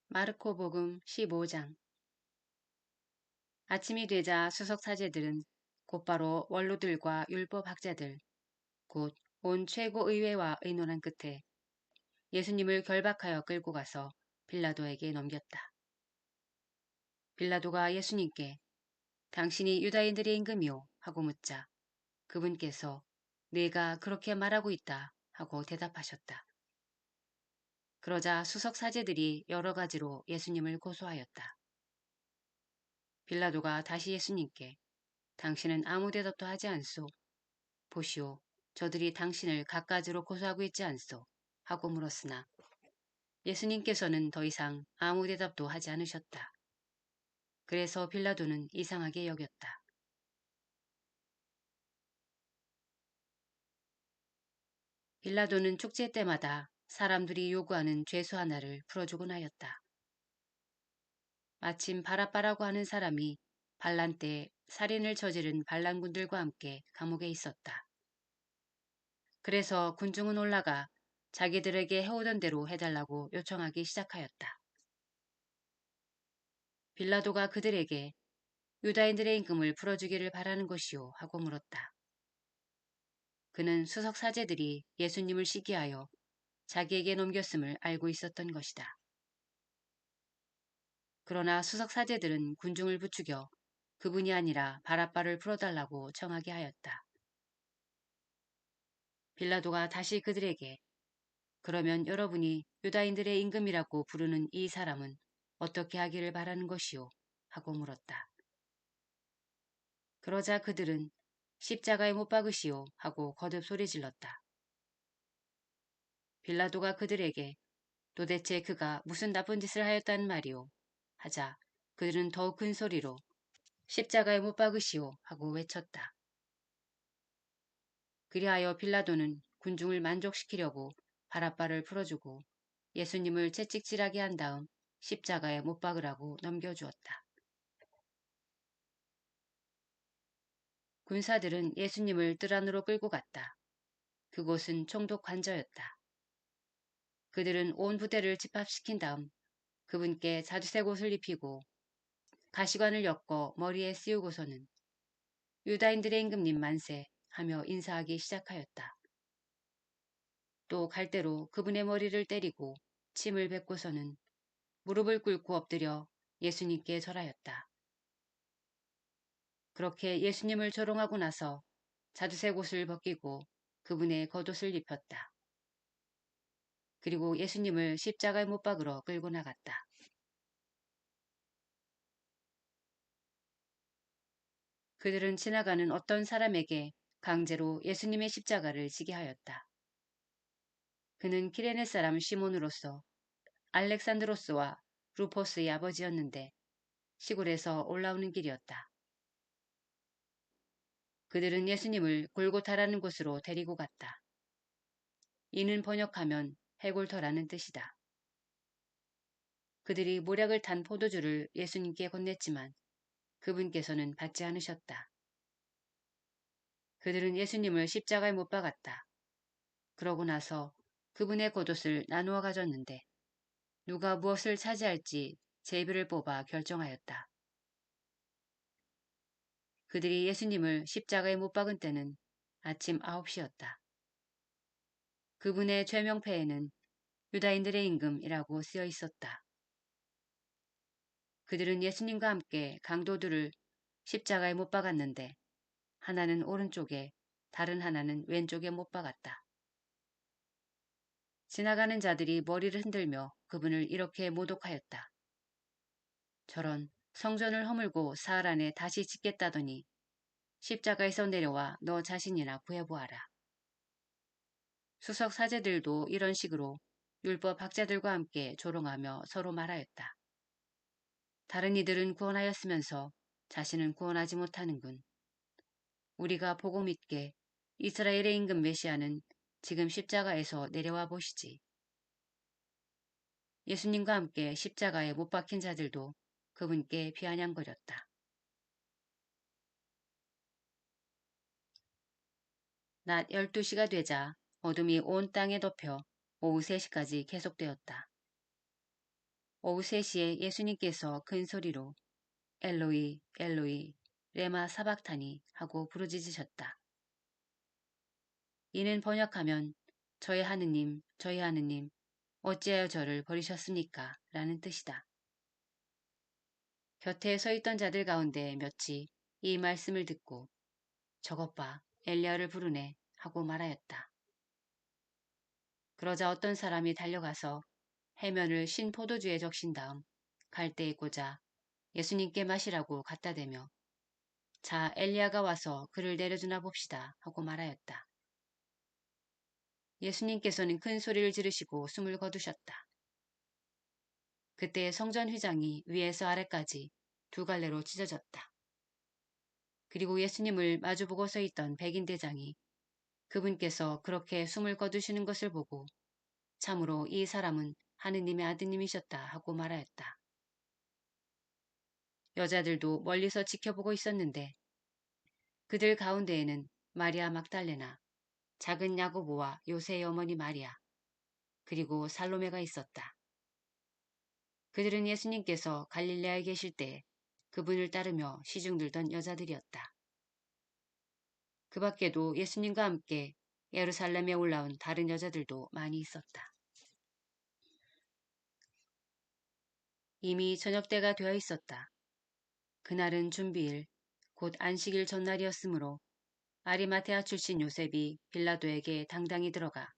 마르코복음 15장. 아침이 되자 수석사제들은 곧바로 원로들과 율법학자들 곧 온 최고의회와 의논한 끝에 예수님을 결박하여 끌고 가서 빌라도에게 넘겼다. 빌라도가 예수님께 당신이 유다인들의 임금이요 하고 묻자 그분께서 내가 그렇게 말하고 있다 하고 대답하셨다. 그러자 수석사제들이 여러 가지로 예수님을 고소하였다. 빌라도가 다시 예수님께 당신은 아무 대답도 하지 않소. 보시오. 저들이 당신을 갖가지로 고소하고 있지 않소. 하고 물었으나 예수님께서는 더 이상 아무 대답도 하지 않으셨다. 그래서 빌라도는 이상하게 여겼다. 빌라도는 축제 때마다 사람들이 요구하는 죄수 하나를 풀어주곤 하였다. 마침 바라빠라고 하는 사람이 반란 때 살인을 저지른 반란군들과 함께 감옥에 있었다. 그래서 군중은 올라가 자기들에게 해오던 대로 해달라고 요청하기 시작하였다. 빌라도가 그들에게 유다인들의 임금을 풀어주기를 바라는 것이오 하고 물었다. 그는 수석사제들이 예수님을 시기하여 자기에게 넘겼음을 알고 있었던 것이다. 그러나 수석사제들은 군중을 부추겨 그분이 아니라 바라빠를 풀어달라고 청하게 하였다. 빌라도가 다시 그들에게 그러면 여러분이 유다인들의 임금이라고 부르는 이 사람은 어떻게 하기를 바라는 것이오? 하고 물었다. 그러자 그들은 십자가에 못 박으시오 하고 거듭 소리질렀다. 빌라도가 그들에게 도대체 그가 무슨 나쁜 짓을 하였다는 말이오? 하자 그들은 더욱 큰 소리로 십자가에 못 박으시오 하고 외쳤다. 그리하여 빌라도는 군중을 만족시키려고 바라빠를 풀어주고 예수님을 채찍질하게 한 다음 십자가에 못 박으라고 넘겨주었다. 군사들은 예수님을 뜰 안으로 끌고 갔다. 그곳은 총독 관저였다. 그들은 온 부대를 집합시킨 다음 그분께 자주색 옷을 입히고 가시관을 엮어 머리에 씌우고서는 유다인들의 임금님 만세 하며 인사하기 시작하였다. 또 갈대로 그분의 머리를 때리고 침을 뱉고서는 무릎을 꿇고 엎드려 예수님께 절하였다. 그렇게 예수님을 조롱하고 나서 자주색 옷을 벗기고 그분의 겉옷을 입혔다. 그리고 예수님을 십자가에 못 박으러 끌고 나갔다. 그들은 지나가는 어떤 사람에게 강제로 예수님의 십자가를 지게 하였다. 그는 키레네 사람 시몬으로서 알렉산드로스와 루포스의 아버지였는데 시골에서 올라오는 길이었다. 그들은 예수님을 골고타라는 곳으로 데리고 갔다. 이는 번역하면 해골터라는 뜻이다. 그들이 모략을 탄 포도주를 예수님께 건넸지만 그분께서는 받지 않으셨다. 그들은 예수님을 십자가에 못 박았다. 그러고 나서 그분의 겉옷을 나누어 가졌는데 누가 무엇을 차지할지 제비를 뽑아 결정하였다. 그들이 예수님을 십자가에 못 박은 때는 아침 9시였다. 그분의 죄명패에는 유다인들의 임금이라고 쓰여 있었다. 그들은 예수님과 함께 강도들을 십자가에 못 박았는데 하나는 오른쪽에 다른 하나는 왼쪽에 못 박았다. 지나가는 자들이 머리를 흔들며 그분을 이렇게 모독하였다. 저런 성전을 허물고 사흘 안에 다시 짓겠다더니 십자가에서 내려와 너 자신이나 구해보아라. 수석 사제들도 이런 식으로 율법 학자들과 함께 조롱하며 서로 말하였다. 다른 이들은 구원하였으면서 자신은 구원하지 못하는군. 우리가 보고 믿게 이스라엘의 임금 메시아는 지금 십자가에서 내려와 보시지. 예수님과 함께 십자가에 못 박힌 자들도 그분께 비아냥거렸다. 낮 12시가 되자 어둠이 온 땅에 덮여 오후 3시까지 계속되었다. 오후 3시에 예수님께서 큰 소리로 엘로이, 엘로이, 레마 사박타니 하고 부르짖으셨다. 이는 번역하면 저의 하느님, 저의 하느님, 어찌하여 저를 버리셨습니까? 라는 뜻이다. 곁에 서 있던 자들 가운데 몇이 이 말씀을 듣고 저것 봐, 엘리야를 부르네 하고 말하였다. 그러자 어떤 사람이 달려가서 해면을 신 포도주에 적신 다음 갈대에 꽂아 예수님께 마시라고 갖다 대며 자, 엘리야가 와서 그를 내려주나 봅시다 하고 말하였다. 예수님께서는 큰 소리를 지르시고 숨을 거두셨다. 그때 성전 휘장이 위에서 아래까지 두 갈래로 찢어졌다. 그리고 예수님을 마주보고 서 있던 백인 대장이 그분께서 그렇게 숨을 거두시는 것을 보고 참으로 이 사람은 하느님의 아드님이셨다 하고 말하였다. 여자들도 멀리서 지켜보고 있었는데 그들 가운데에는 마리아 막달레나, 작은 야고보와 요새의 어머니 마리아, 그리고 살로메가 있었다. 그들은 예수님께서 갈릴레아에 계실 때 그분을 따르며 시중 들던 여자들이었다. 그 밖에도 예수님과 함께 예루살렘에 올라온 다른 여자들도 많이 있었다. 이미 저녁때가 되어 있었다. 그날은 준비일, 곧 안식일 전날이었으므로 아리마테아 출신 요셉이 빌라도에게 당당히 들어가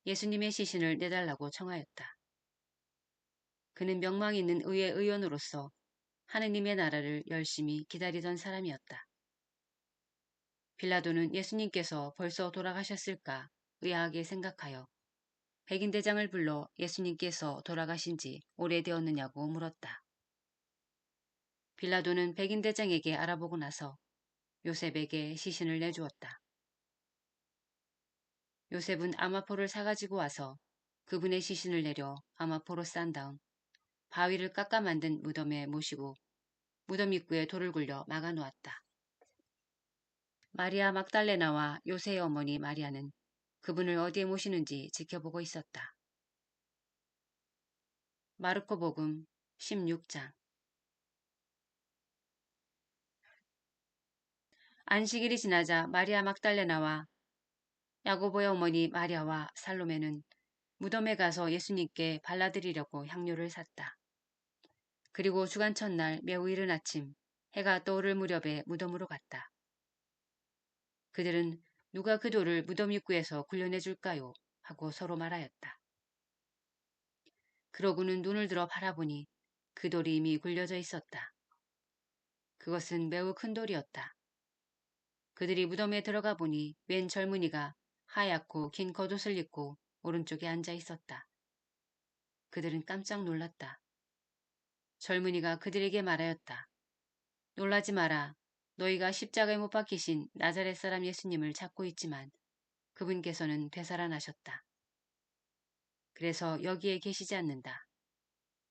예수님의 시신을 내달라고 청하였다. 그는 명망 있는 의회 의원으로서 하느님의 나라를 열심히 기다리던 사람이었다. 빌라도는 예수님께서 벌써 돌아가셨을까 의아하게 생각하여 백인 대장을 불러 예수님께서 돌아가신 지 오래되었느냐고 물었다. 빌라도는 백인 대장에게 알아보고 나서 요셉에게 시신을 내주었다. 요셉은 아마포를 사가지고 와서 그분의 시신을 내려 아마포로 싼 다음 바위를 깎아 만든 무덤에 모시고 무덤 입구에 돌을 굴려 막아 놓았다. 마리아 막달레나와 요새의 어머니 마리아는 그분을 어디에 모시는지 지켜보고 있었다. 마르코복음 16장. 안식일이 지나자 마리아 막달레나와 야고보의 어머니 마리아와 살로메는 무덤에 가서 예수님께 발라드리려고 향료를 샀다. 그리고 주간 첫날 매우 이른 아침 해가 떠오를 무렵에 무덤으로 갔다. 그들은 누가 그 돌을 무덤 입구에서 굴려내 줄까요? 하고 서로 말하였다. 그러고는 눈을 들어 바라보니 그 돌이 이미 굴려져 있었다. 그것은 매우 큰 돌이었다. 그들이 무덤에 들어가 보니 웬 젊은이가 하얗고 긴 겉옷을 입고 오른쪽에 앉아 있었다. 그들은 깜짝 놀랐다. 젊은이가 그들에게 말하였다. 놀라지 마라. 너희가 십자가에 못 박히신 나자렛 사람 예수님을 찾고 있지만 그분께서는 되살아나셨다. 그래서 여기에 계시지 않는다.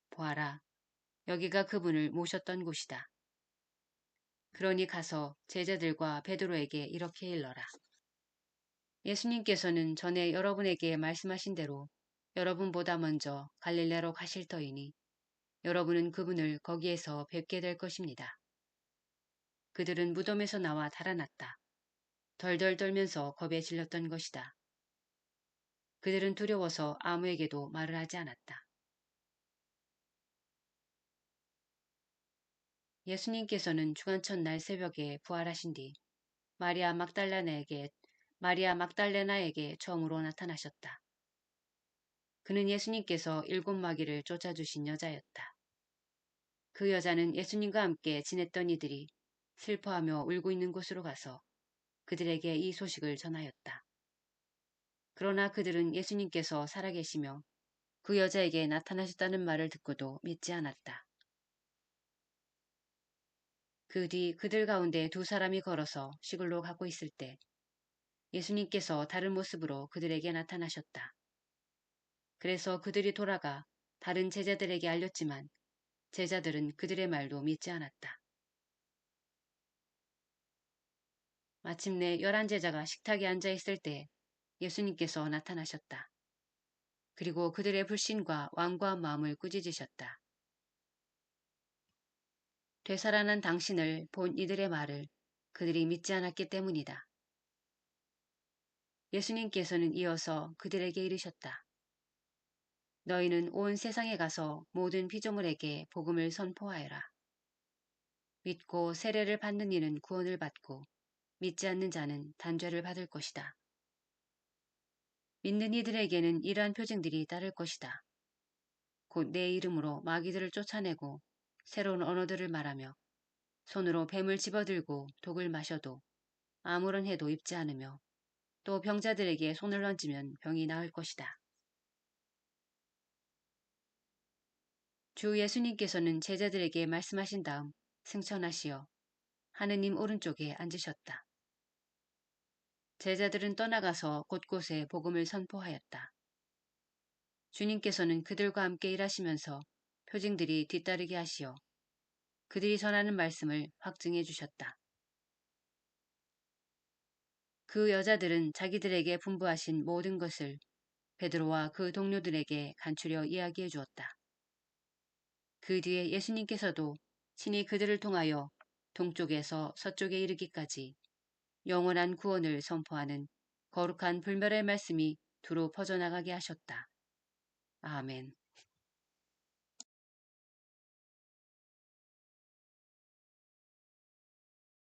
보아라. 여기가 그분을 모셨던 곳이다. 그러니 가서 제자들과 베드로에게 이렇게 일러라. 예수님께서는 전에 여러분에게 말씀하신 대로 여러분보다 먼저 갈릴레로 가실 터이니 여러분은 그분을 거기에서 뵙게 될 것입니다. 그들은 무덤에서 나와 달아났다. 덜덜 떨면서 겁에 질렸던 것이다. 그들은 두려워서 아무에게도 말을 하지 않았다. 예수님께서는 주간 첫날 새벽에 부활하신 뒤 마리아 막달레나에게 처음으로 나타나셨다. 그는 예수님께서 7마귀를 쫓아주신 여자였다. 그 여자는 예수님과 함께 지냈던 이들이 슬퍼하며 울고 있는 곳으로 가서 그들에게 이 소식을 전하였다. 그러나 그들은 예수님께서 살아계시며 그 여자에게 나타나셨다는 말을 듣고도 믿지 않았다. 그 뒤 그들 가운데 두 사람이 걸어서 시골로 가고 있을 때 예수님께서 다른 모습으로 그들에게 나타나셨다. 그래서 그들이 돌아가 다른 제자들에게 알렸지만 제자들은 그들의 말도 믿지 않았다. 마침내 11 제자가 식탁에 앉아 있을 때 예수님께서 나타나셨다. 그리고 그들의 불신과 완고한 마음을 꾸짖으셨다. 되살아난 당신을 본 이들의 말을 그들이 믿지 않았기 때문이다. 예수님께서는 이어서 그들에게 이르셨다. 너희는 온 세상에 가서 모든 피조물에게 복음을 선포하여라. 믿고 세례를 받는 이는 구원을 받고 믿지 않는 자는 단죄를 받을 것이다. 믿는 이들에게는 이러한 표징들이 따를 것이다. 곧 내 이름으로 마귀들을 쫓아내고 새로운 언어들을 말하며 손으로 뱀을 집어들고 독을 마셔도 아무런 해도 입지 않으며 또 병자들에게 손을 얹으면 병이 나을 것이다. 주 예수님께서는 제자들에게 말씀하신 다음 승천하시어 하느님 오른쪽에 앉으셨다. 제자들은 떠나가서 곳곳에 복음을 선포하였다. 주님께서는 그들과 함께 일하시면서 표징들이 뒤따르게 하시어 그들이 전하는 말씀을 확증해 주셨다. 그 여자들은 자기들에게 분부하신 모든 것을 베드로와 그 동료들에게 간추려 이야기해 주었다. 그 뒤에 예수님께서도 친히 그들을 통하여 동쪽에서 서쪽에 이르기까지 영원한 구원을 선포하는 거룩한 불멸의 말씀이 두루 퍼져나가게 하셨다. 아멘.